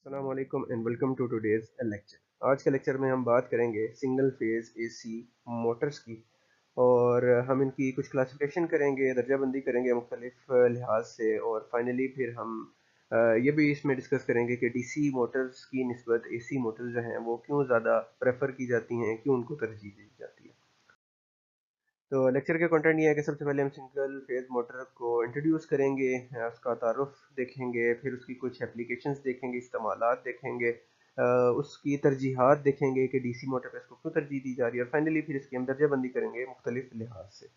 अस्सलाम वालेकुम and welcome to today's lecture. आज के लेक्चर में हम बात करेंगे सिंगल फेज़ एसी मोटर्स की, और हम इनकी कुछ क्लासिफिकेशन करेंगे, दर्जाबंदी करेंगे मुख्तलिफ लिहाज से, और फाइनली फिर हम ये भी इसमें डिस्कस करेंगे कि डीसी मोटर्स की निस्बत एसी मोटर्स जो हैं वो क्यों ज़्यादा प्रेफर की जाती हैं, क्यों उनको तरजीह दी जाती है। तो लेक्चर के कंटेंट ये है कि सबसे पहले हम सिंगल फेज मोटर को इंट्रोड्यूस करेंगे, उसका तारुफ देखेंगे, फिर उसकी कुछ एप्लीकेशंस देखेंगे, इस्तेमालात देखेंगे, उसकी तरजीहात देखेंगे कि डीसी मोटर पे इसको क्यों तरजीह दी जा रही है, और फाइनली फिर इसकी हम दर्जाबंदी करेंगे मुख्तलिफ लिहाज से।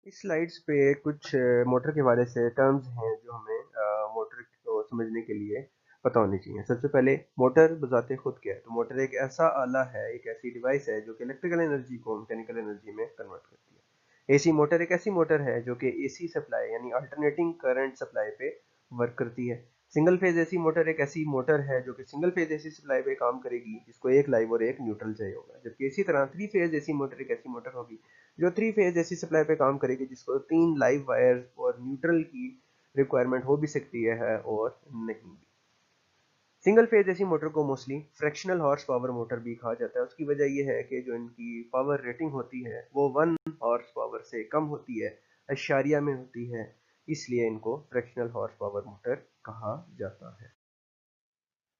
इस स्लाइड्स पे कुछ मोटर के हवाले से टर्म्स हैं जो हमें मोटर को समझने के लिए पता होनी चाहिए। सबसे पहले मोटर बजाते खुद क्या है? तो मोटर एक ऐसा आला है, एक ऐसी डिवाइस है जो कि इलेक्ट्रिकल एनर्जी को मैकेनिकल एनर्जी में कन्वर्ट करती है। एसी मोटर एक ऐसी मोटर है जो कि एसी सप्लाई यानी अल्टरनेटिंग करंट सप्लाई पे वर्क करती है। सिंगल फेज एसी मोटर एक ऐसी मोटर है जो कि सिंगल फेज एसी सप्लाई पे काम करेगी, जिसको एक लाइव और एक न्यूट्रल चाहिए होगा। जबकि इसी तरह थ्री फेज एसी मोटर एक ऐसी मोटर होगी जो थ्री फेज एसी सप्लाई पे काम करेगी, जिसको तीन लाइव वायर और न्यूट्रल की रिक्वायरमेंट हो भी सकती है और नहीं भी। सिंगल फेज एसी मोटर को mostly fractional horse power motor भी कहा जाता है। उसकी वजह यह है कि जो इनकी पावर रेटिंग होती है वो 1 हॉर्स पावर से कम होती है, अशारिया में होती है, इसलिए इनको फ्रैक्शनल हॉर्स पावर मोटर कहा जाता है।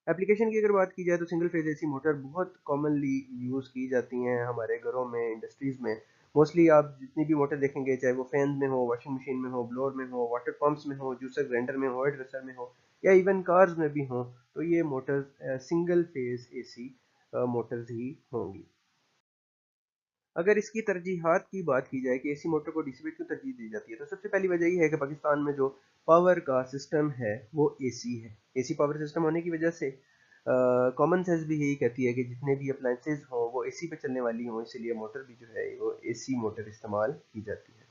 एप्लीकेशन की अगर बात की जाए तो सिंगल फेज एसी मोटर बहुत कॉमनली यूज़ की जाती हैं हमारे घरों में, इंडस्ट्रीज़ में। मोस्टली आप जितनी भी मोटर देखेंगे, चाहे वो फैन में हो, वॉशिंग मशीन में हो, ब्लोअर में हो, वाटर पंप्स में हो, जूसर ग्राइंडर में हो, हेयर ड्रेसर में हो, या इवन कार्स में भी हो, तो ये motors single phase AC motors ही होंगी। अगर इसकी तरजीहात की बात की जाए कि एसी मोटर को डीसी पे क्यों तरजीह दी जाती है, तो सबसे पहली वजह ये है कि पाकिस्तान में जो पावर का सिस्टम है वो एसी है। एसी पावर सिस्टम होने की वजह से कॉमन सेंस भी यही कहती है कि जितने भी अप्लाइंसेज हों वो एसी पे चलने वाली हों, इसलिए मोटर भी जो है वो एसी मोटर इस्तेमाल की जाती है।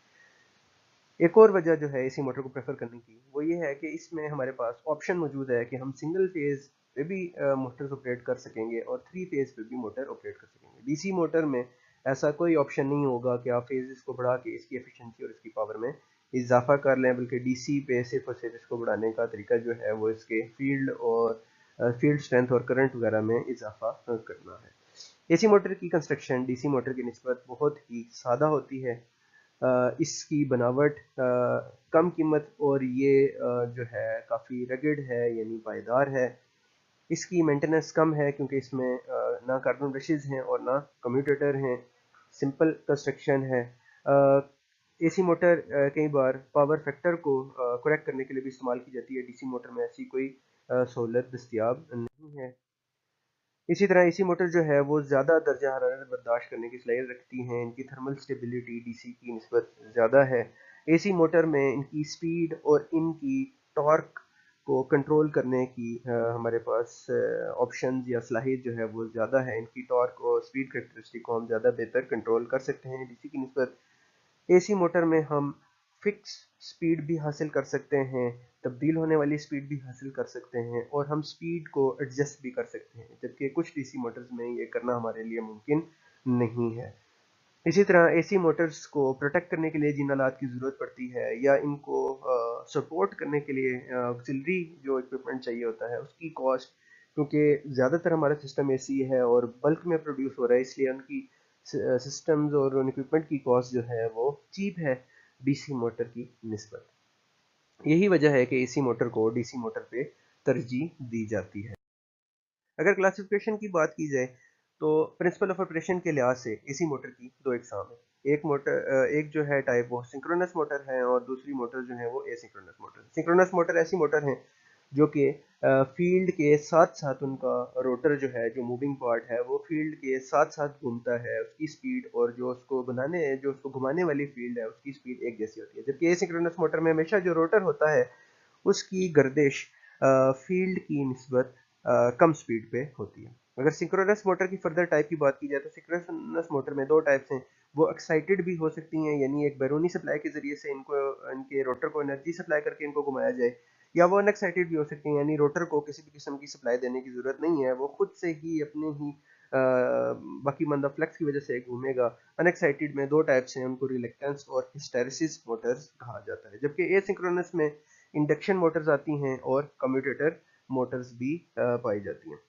एक और वजह जो है एसी मोटर को प्रेफर करने की वो ये है कि इसमें हमारे पास ऑप्शन मौजूद है कि हम सिंगल फेज पे भी मोटर्स ऑपरेट कर सकेंगे और थ्री फेज पे भी मोटर ऑपरेट कर सकेंगे। डीसी मोटर में ऐसा कोई ऑप्शन नहीं होगा कि आप फेजेस को बढ़ा के इसकी एफिशिएंसी और इसकी पावर में इजाफा कर लें, बल्कि डीसी पे सिर्फ और सिर्फ इसको बढ़ाने का तरीका जो है वो इसके फील्ड और फील्ड स्ट्रेंथ और करंट वगैरह में इजाफा करना है। एसी मोटर की कंस्ट्रक्शन डीसी मोटर की निस्बत बहुत ही सादा होती है। इसकी बनावट कम कीमत और ये जो है काफ़ी रगड़ है यानी पायदार है। इसकी मेंटेनेंस कम है क्योंकि इसमें ना कार्बन ब्रशेज़ हैं और ना कम्यूटेटर हैं। सिंपल कंस्ट्रक्शन है। एसी मोटर कई बार पावर फैक्टर को करेक्ट करने के लिए भी इस्तेमाल की जाती है। डीसी मोटर में ऐसी कोई सहूलत दस्तियाब नहीं है। इसी तरह एसी मोटर जो है वो ज़्यादा दर्जा हरारत बर्दाश्त करने की सलाहियत रखती हैं। इनकी थर्मल स्टेबिलिटी डीसी की निस्बत ज़्यादा है। एसी मोटर में इनकी स्पीड और इनकी टॉर्क को कंट्रोल करने की हमारे पास ऑप्शंस या सलाहियत जो है वो ज़्यादा है। इनकी टॉर्क और स्पीड करेक्टरिस्टिक को हम ज़्यादा बेहतर कंट्रोल कर सकते हैं डीसी की निस्बत। एसी मोटर में हम फिक्स स्पीड भी हासिल कर सकते हैं, तब्दील होने वाली स्पीड भी हासिल कर सकते हैं, और हम स्पीड को एडजस्ट भी कर सकते हैं, जबकि कुछ डीसी मोटर्स में ये करना हमारे लिए मुमकिन नहीं है। इसी तरह एसी मोटर्स को प्रोटेक्ट करने के लिए जिन आलात की ज़रूरत पड़ती है या इनको सपोर्ट करने के लिए ऑक्सिलरी जो इक्विपमेंट चाहिए होता है उसकी कॉस्ट, क्योंकि ज़्यादातर हमारा सिस्टम एसी है और बल्क में प्रोड्यूस हो रहा है, इसलिए उनकी सिस्टम्स और उन इक्विपमेंट की कॉस्ट जो है वो चीप है डीसी मोटर की निस्बत। यही वजह है कि एसी मोटर को डीसी मोटर पे तरजीह दी जाती है। अगर क्लासिफिकेशन की बात की जाए तो प्रिंसिपल ऑफ ऑपरेशन के लिहाज से एसी मोटर की दो इकसाम है। एक जो है टाइप वो सिंक्रोनस मोटर है, और दूसरी मोटर जो है वो एसिंक्रोनस मोटर। सिंक्रोनस मोटर ऐसी मोटर हैं जो कि फील्ड के साथ साथ उनका रोटर जो है, जो मूविंग पार्ट है, वो फील्ड के साथ साथ घूमता है। उसकी स्पीड और जो उसको घुमाने वाली फील्ड है उसकी स्पीड एक जैसी होती है। जबकि एसिंक्रोनस मोटर में हमेशा जो रोटर होता है उसकी गर्दिश फील्ड की निस्बत कम स्पीड पे होती है। अगर सिंक्रोनस मोटर की फर्दर टाइप की बात की जाए तो सिंक्रोनस मोटर में दो टाइप्स हैं। वो एक्साइटेड भी हो सकती हैं, यानी एक बैरूनी सप्लाई के जरिए से इनको इनके रोटर को एनर्जी सप्लाई करके इनको घुमाया जाए, या वो अनएक्साइटेड भी हो सकती हैं, यानी रोटर को किसी भी किस्म की सप्लाई देने की ज़रूरत नहीं है, वो खुद से ही अपने ही बाकी मंदा फ्लेक्स की वजह से घूमेगा। अनएक्साइटेड में दो टाइप्स हैं, उनको रिलक्टेंस और हिस्टेरिसिस मोटर्स कहा जाता है। जबकि एसिंक्रोनस में इंडक्शन मोटर्स आती हैं और कम्यूटेटर मोटर्स भी पाई जाती हैं।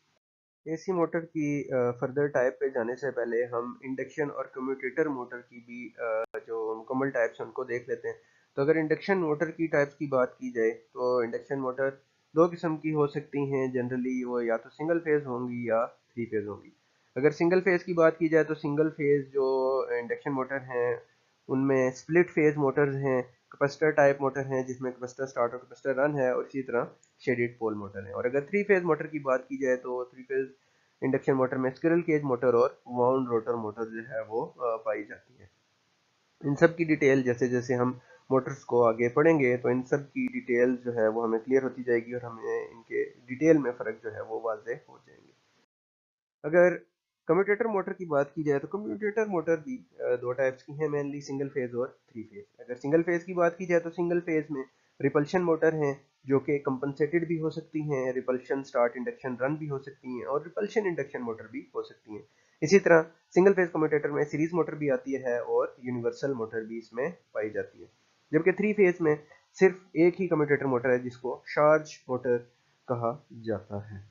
एसी मोटर की फर्दर टाइप पे जाने से पहले हम इंडक्शन और कम्यूटेटर मोटर की भी जो मुकम्मल टाइप्स हैं उनको देख लेते हैं। तो अगर इंडक्शन मोटर की टाइप्स की बात की जाए तो इंडक्शन मोटर दो किस्म की हो सकती हैं जनरली, वो या तो सिंगल फेज़ होंगी या थ्री फेज़ होंगी। अगर सिंगल फेज़ की बात की जाए तो सिंगल फेज़ जो इंडक्शन मोटर हैं उनमें स्प्लिट फेज़ मोटर्स हैं, कैपेसिटर टाइप मोटर हैं जिसमें कैपेसिटर स्टार्ट और कैपेसिटर रन है, और इसी तरह शेडेड पोल मोटर है। और अगर थ्री फेज़ मोटर की बात की जाए तो थ्री फेज़ इंडक्शन मोटर में स्क्विरल केज मोटर और वाउंड रोटर मोटर जो है वो पाई जाती है। इन सब की डिटेल जैसे जैसे हम मोटर्स को आगे पढ़ेंगे तो इन सब की डिटेल जो है वो हमें क्लियर होती जाएगी और हमें इनके डिटेल में फ़र्क जो है वो वाज़ेह हो जाएंगे। अगर कम्यूटेटर मोटर की बात की जाए तो कम्यूटेटर मोटर भी दो टाइप्स की हैं मेनली, सिंगल फेज और थ्री फेज। अगर सिंगल फेज की बात की जाए तो सिंगल फेज में रिपल्शन मोटर हैं जो कि कंपनसेटेड भी हो सकती हैं, रिपल्शन स्टार्ट इंडक्शन रन भी हो सकती हैं, और रिपल्शन इंडक्शन मोटर भी हो सकती हैं। इसी तरह सिंगल फेज कम्यूटेटर में सीरीज मोटर भी आती है और यूनिवर्सल मोटर भी इसमें पाई जाती है। जबकि थ्री फेज में सिर्फ एक ही कम्यूटेटर मोटर है जिसको चार्ज मोटर कहा जाता है।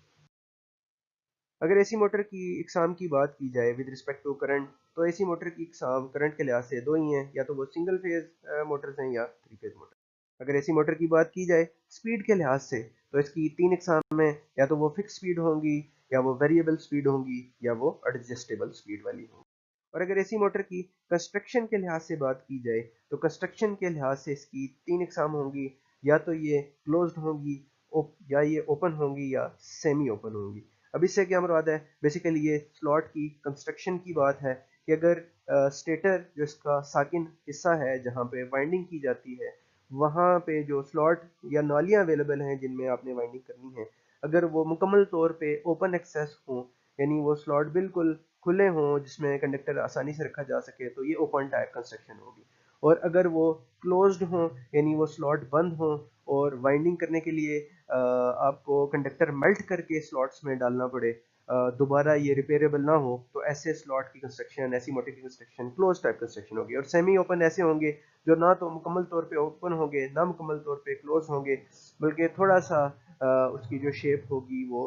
अगर एसी मोटर की इकसाम की बात की जाए विद रिस्पेक्ट टू करंट, तो एसी मोटर की इकसाम करंट के लिहाज से दो ही हैं, या तो वो सिंगल फेज मोटर्स हैं या थ्री फेज मोटर। अगर एसी मोटर की बात की जाए स्पीड के लिहाज से तो इसकी तीन इकसाम हैं, या तो वो फिक्स स्पीड होंगी, या वो वेरिएबल स्पीड होंगी, या वो एडजस्टेबल स्पीड वाली होंगी। और अगर एसी मोटर की कंस्ट्रक्शन के लिहाज से बात की जाए तो कंस्ट्रक्शन के लिहाज से इसकी तीन इकसाम होंगी, या तो ये क्लोज्ड होंगी, या ये ओपन होंगी, या सेमी ओपन होंगी। अब इससे क्या मुराद है, बेसिकली ये स्लॉट की कंस्ट्रक्शन की बात है कि अगर स्टेटर जो इसका साकिन हिस्सा है जहाँ पे वाइंडिंग की जाती है, वहाँ पे जो स्लॉट या नालियाँ अवेलेबल हैं जिनमें आपने वाइंडिंग करनी है, अगर वो मुकम्मल तौर पे ओपन एक्सेस हों, यानी वो स्लॉट बिल्कुल खुले हों जिसमें कंडक्टर आसानी से रखा जा सके, तो ये ओपन टाइप कंस्ट्रक्शन होगी। और अगर वो क्लोज्ड हों, यानी वो स्लॉट बंद हों और वाइंडिंग करने के लिए आपको कंडक्टर मेल्ट करके स्लॉट्स में डालना पड़े, दोबारा ये रिपेयरेबल ना हो, तो ऐसे स्लॉट की कंस्ट्रक्शन, ऐसी मोटर की कंस्ट्रक्शन क्लोज टाइप कंस्ट्रक्शन होगी। और सेमी ओपन ऐसे होंगे जो ना तो मुकम्मल तौर पे ओपन होंगे ना मुकम्मल तौर पे क्लोज होंगे, बल्कि थोड़ा सा उसकी जो शेप होगी वो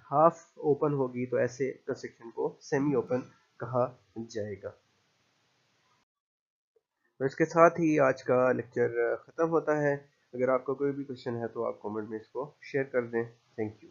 हाफ ओपन होगी, तो ऐसे कंस्ट्रक्शन को सेमी ओपन कहा जाएगा। तो इसके साथ ही आज का लेक्चर ख़त्म होता है। अगर आपका कोई भी क्वेश्चन है तो आप कमेंट में इसको शेयर कर दें। Thank you.